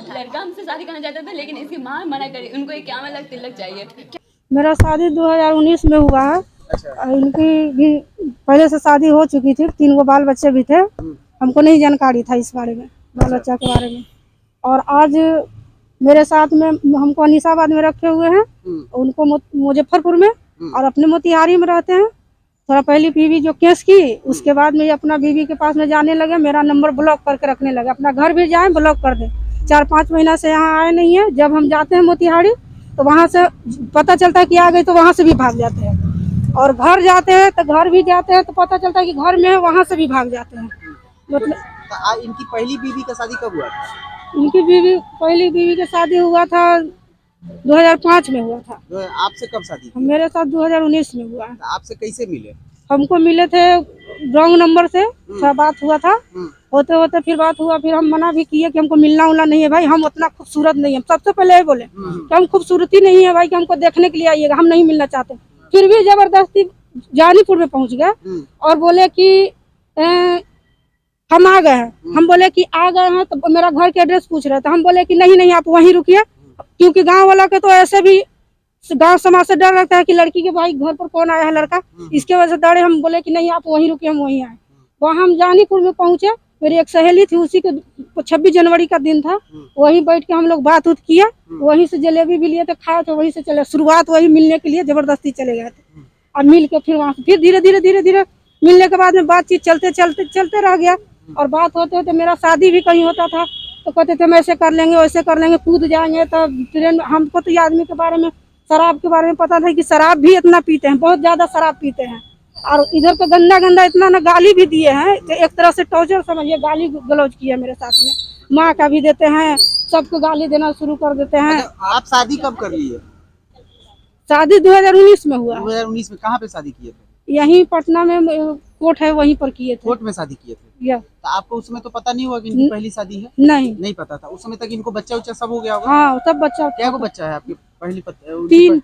लड़का हमसे शादी करना चाहता था, लेकिन इसकी माँ मना करी। उनको 51 लाख तिलक चाहिए। मेरा शादी 2019 में हुआ है। इनकी भी पहले से शादी हो चुकी थी, 3 गो बाल बच्चे भी थे। हमको नहीं जानकारी था इस बारे में, बाल बच्चा के बारे में। और आज मेरे साथ में हमको अनीसाबाद में रखे हुए हैं, उनको मुजफ्फरपुर में, और अपने मोतिहारी में रहते हैं। थोड़ा पहली बीवी जो केस की, उसके बाद में अपना बीवी के पास में जाने लगे, मेरा नंबर ब्लॉक करके रखने लगे। अपना घर भी जाए ब्लॉक कर दे। 4-5 महीना से यहाँ आए नहीं है। जब हम जाते हैं मोतिहारी तो वहाँ से पता चलता है कि आ गए, तो वहाँ से भी भाग जाते हैं। और घर जाते हैं तो घर भी जाते हैं तो पता चलता है कि घर में है, वहाँ से भी भाग जाते हैं। मतलब इनकी पहली बीवी का शादी कब हुआ था? इनकी पहली बीवी का शादी हुआ था 2005 में हुआ था। आपसे कब शादी की? मेरे साथ 2019 में हुआ है। आपसे कैसे मिले? हमको मिले थे रॉन्ग नंबर से, थोड़ा बात हुआ था। होते होते फिर बात हुआ, फिर हम मना भी किए कि हमको मिलना उलना नहीं है भाई, हम उतना खूबसूरत नहीं है। सबसे पहले बोले कि हम खूबसूरती नहीं है भाई, कि हमको देखने के लिए आइएगा, हम नहीं मिलना चाहते। फिर भी जबरदस्ती जानीपुर में पहुंच गए और बोले कि हम आ गए हैं। हम बोले कि आ गए हैं तो मेरा घर के एड्रेस पूछ रहे थे। हम बोले कि नहीं आप वहीं रुकिए, क्योंकि गाँव वाला के तो ऐसे भी गांव समाज से डर लगता है कि लड़की के भाई घर पर कौन आया है लड़का, इसके वजह से डरे। हम बोले कि नहीं आप वहीं रुके, हम वहीं आए। वहाँ हम जानीपुर में पहुंचे। मेरी एक सहेली थी, उसी के 26 जनवरी का दिन था। वहीं बैठ के हम लोग बात उत किया, वहीं से जलेबी भी लिए थे, खाए थे, वहीं से चले। शुरुआत वही मिलने के लिए जबरदस्ती चले गए थे। और मिल के फिर वहाँ से फिर धीरे धीरे मिलने के बाद में बातचीत चलते रह गया। और बात होते होते मेरा शादी भी कहीं होता था तो कहते थे हम ऐसे कर लेंगे, वैसे कर लेंगे, कूद जाएंगे। तो ट्रेन हमको तो ये आदमी के बारे में, शराब के बारे में पता था कि शराब भी इतना पीते हैं, बहुत ज्यादा शराब पीते हैं। और इधर तो गंदा इतना ना गाली भी दिए हैं, तो एक तरह से टॉर्चर समझिए, गाली गलौज किया मेरे साथ में। माँ का भी देते हैं, सबको गाली देना शुरू कर देते हैं। आप शादी कब कर लिए? शादी 2019 में हुआ। 2019 में कहाँ पे शादी किए थे? यहीं पटना में कोर्ट है, वहीं पर किए थे। कोर्ट में शादी किए थे? या तो आपको उस समय तो पता नहीं हुआ कि इनकी पहली शादी है? नहीं पता था। उस समय तक इनको बच्चा उच्चा सब हो गया होगा? हाँ, सब बच्चा। क्या को बच्चा है आपकी पहली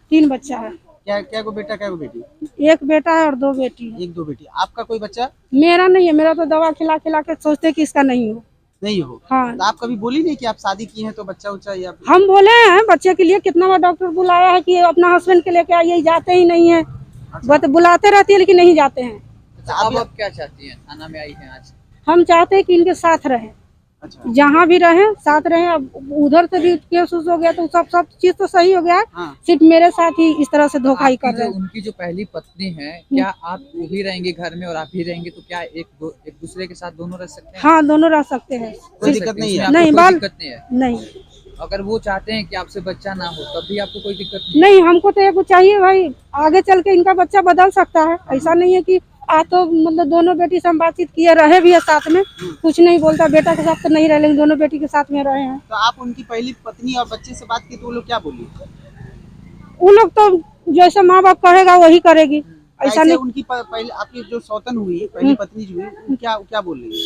तीन बच्चा है। क्या को बेटा, क्या को बेटी? एक बेटा है और 2 बेटी है। 1-2 बेटी। आपका कोई बच्चा? मेरा नहीं है, मेरा तो दवा खिला के सोचते कि इसका नहीं हो। हाँ। तो आप कभी बोली नहीं कि आप शादी की हैं तो बच्चा उच्चा? या हम बोले हैं बच्चे के लिए, कितना बार डॉक्टर बुलाया है कि अपना हस्बैंड के लेके आइए, जाते ही नहीं है। बस बुलाते रहती है लेकिन नहीं जाते हैं। अब आप क्या चाहती हैं? थाना में आई हैं आज? हम चाहते हैं कि इनके साथ रहें। अच्छा। जहाँ भी रहें साथ रहें। अब उधर से भी केस हो गया तो सब चीज तो सही हो गया है। हाँ। सिर्फ मेरे साथ ही इस तरह से धोखाई कर रहे हैं। उनकी जो पहली पत्नी है, क्या आप वो भी रहेंगे घर में और आप भी रहेंगे, तो क्या एक दूसरे के साथ दोनों रह सकते हैं? हाँ, दोनों रह सकते हैं। कोई दिक्कत नहीं है? नहीं, कोई दिक्कत नहीं है। नहीं। अगर वो चाहते हैं कि आपसे बच्चा ना हो तब भी आपको कोई दिक्कत नहीं, हमको तो एक चाहिए भाई, आगे चल के इनका बच्चा बदल सकता है। ऐसा नहीं है कि तो मतलब दोनों बेटी से हम बातचीत किए, रहे भी है साथ में, कुछ नहीं बोलता। बेटा के साथ तो नहीं रहे, लेकिन दोनों बेटी के साथ में रहे हैं। तो आप उनकी पहली पत्नी और बच्चे से बात की तो वो लोग क्या बोली? वो लोग तो जैसे माँ बाप कहेगा वही करेगी। ऐसा नहीं। उनकी पहले आपकी जो सौतन हुई पहली पत्नी जो हुई, क्या बोल रही है?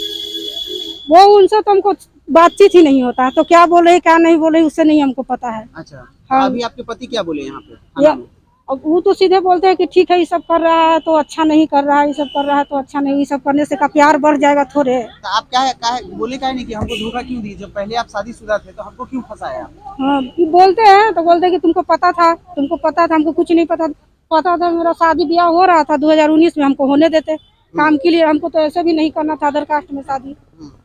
वो उनसे तो हमको बातचीत ही नहीं होता है, तो क्या बोल रही क्या नहीं बोल रही उससे नहीं हमको पता है। अच्छा। हाँ। अभी आपके पति क्या बोले यहाँ पे? अब वो तो सीधे बोलते हैं कि ठीक है, ये सब कर रहा है तो अच्छा नहीं कर रहा है, ये सब कर रहा है तो अच्छा नहीं, ये सब करने से का प्यार बढ़ जाएगा थोड़े। तो आप क्या बोले क्या नहीं कि हमको धोखा क्यों दी? जब पहले आप शादीशुदा थे तो हमको क्यों फंसाया? हाँ, बोलते हैं तो बोलते हैं कि तुमको पता था, हमको कुछ नहीं पता था। मेरा शादी ब्याह हो रहा था 2019 में, हमको होने देते काम के लिए। हमको तो ऐसे भी नहीं करना था, अदर कास्ट में शादी।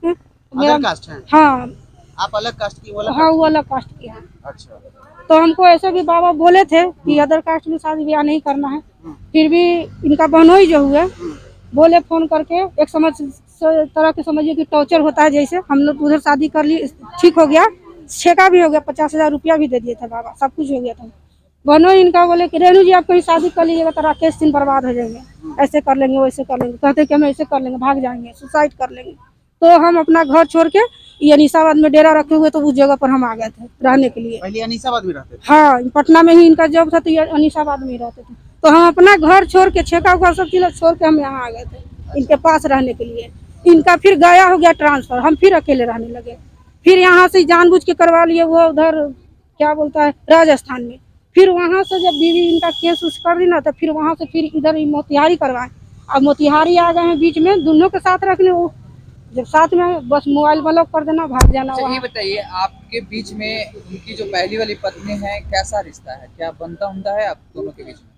अदर कास्ट है? हाँ। आप अलग कास्ट की? हाँ, वो अलग कास्ट की है। अच्छा। तो हमको ऐसे भी बाबा बोले थे कि अदर कास्ट में शादी ब्याह नहीं करना है। फिर भी इनका बहनोई जो हुए बोले फोन करके, एक तरह के समझिए कि टॉर्चर होता है। जैसे हम लोग उधर शादी कर लिए, ठीक हो गया, छेका भी हो गया, 50,000 रुपया भी दे दिए थे बाबा, सब कुछ हो गया था। बहनोई इनका बोले कि रेणु जी आप कहीं शादी कर लीजिएगा तो राकेश सिंह बर्बाद हो जाएंगे, ऐसे कर लेंगे वैसे कर लेंगे। कहते कि हम ऐसे कर लेंगे, भाग जाएंगे, सुसाइड कर लेंगे। तो हम अपना घर छोड़ के ये अनीसाबाद में डेरा रखे हुए, तो उस जगह पर हम आ गए थे रहने के लिए। पहले अनीसाबाद में रहते थे? हाँ, पटना में ही इनका जॉब था तो ये अनीसाबाद में ही रहते थे। तो हम अपना घर छोड़ के, छेका उका सब चीज छोड़ के हम यहाँ आ गए थे इनके पास रहने के लिए। इनका फिर गया हो गया ट्रांसफर, हम फिर अकेले रहने लगे। फिर यहाँ से जानबूझ के करवा लिए, वो उधर क्या बोलता है राजस्थान में। फिर वहाँ से जब बीवी इनका केस उस कर दी ना, तो फिर वहाँ से फिर इधर मोतिहारी करवाए। अब मोतिहारी आ गए हैं बीच में, दोनों के साथ रखने। जब साथ में बस मोबाइल ब्लॉक कर देना, भाग जाना अच्छा ये वहाँ। बताइए, आपके बीच में उनकी जो पहली वाली पत्नी है, कैसा रिश्ता है? क्या बनता उनता है आप दोनों के बीच में?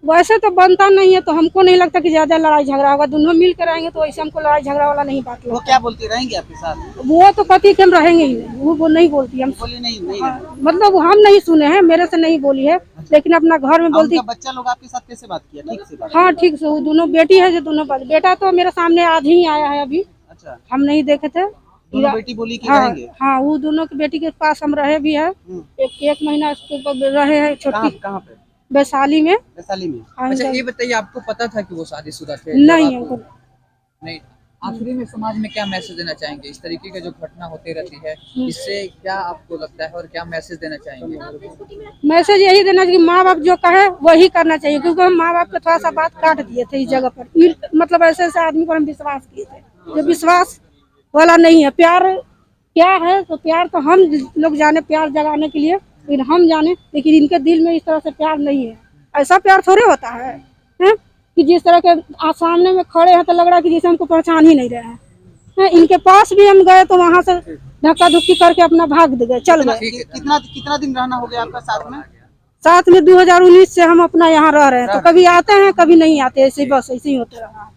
वैसे तो बनता नहीं है, तो हमको नहीं लगता कि ज्यादा लड़ाई झगड़ा होगा। दोनों मिल कर आएंगे तो वैसे हमको लड़ाई झगड़ा वाला नहीं बात वो लगता। क्या बोलती रहेंगे आपके साथ? वो तो पति के हम रहेंगे ही नहीं, वो नहीं बोलती हम। बोली नहीं नहीं हाँ, मतलब हम नहीं सुने हैं, मेरे से नहीं बोली है, लेकिन अपना घर में बोलती। उनका बच्चा लोग आपके साथ कैसे बात किया? ठीक से बात? हाँ ठीक से, वो दोनों बेटी है जो दोनों बात। बेटा तो मेरे सामने आज ही आया है, अभी अच्छा, हम नहीं देखे थे। दोनों बेटी बोली कि हाँ रहेंगे? हाँ, वो दोनों की बेटी के पास हम रहे भी है, एक महीना इसके ऊपर रहे हैं, कहाँ छोटी कहाँ पे? वैशाली में। वैशाली में? हाँ, अच्छा जब- ये बताइए, आपको पता था कि वो शादीशुदा थे? नहीं जब हमको आपको नहीं। आखिरी में समाज में क्या मैसेज देना चाहेंगे? इस तरीके की जो घटना होती रहती है, इससे क्या आपको लगता है और क्या मैसेज देना चाहेंगे? मैसेज यही देना चाहिए कि माँ बाप जो कहे वही करना चाहिए, क्योंकि हम माँ बाप को थोड़ा सा बात काट दिए थे इस जगह पर। मतलब ऐसे ऐसे आदमी पर हम विश्वास किए थे जो विश्वास वाला नहीं है। प्यार क्या है तो प्यार तो हम लोग जाने, प्यार जगाने के लिए, लेकिन हम जाने, लेकिन इनके दिल में इस तरह से प्यार नहीं है। ऐसा प्यार थोड़े होता है, हैं? कि जिस तरह के सामने में खड़े हैं तो लग रहा है कि जैसे हमको पहचान ही नहीं रहे हैं। इनके पास भी हम गए तो वहाँ से धक्का धुक्की करके अपना भाग गए, चल गए। कितना कितना दिन रहना हो गया आपका साथ में? साथ में 2019 से हम अपना यहाँ रह रहे हैं, तो कभी आते हैं कभी नहीं आते, ऐसे ही बस ऐसे ही होते रहा।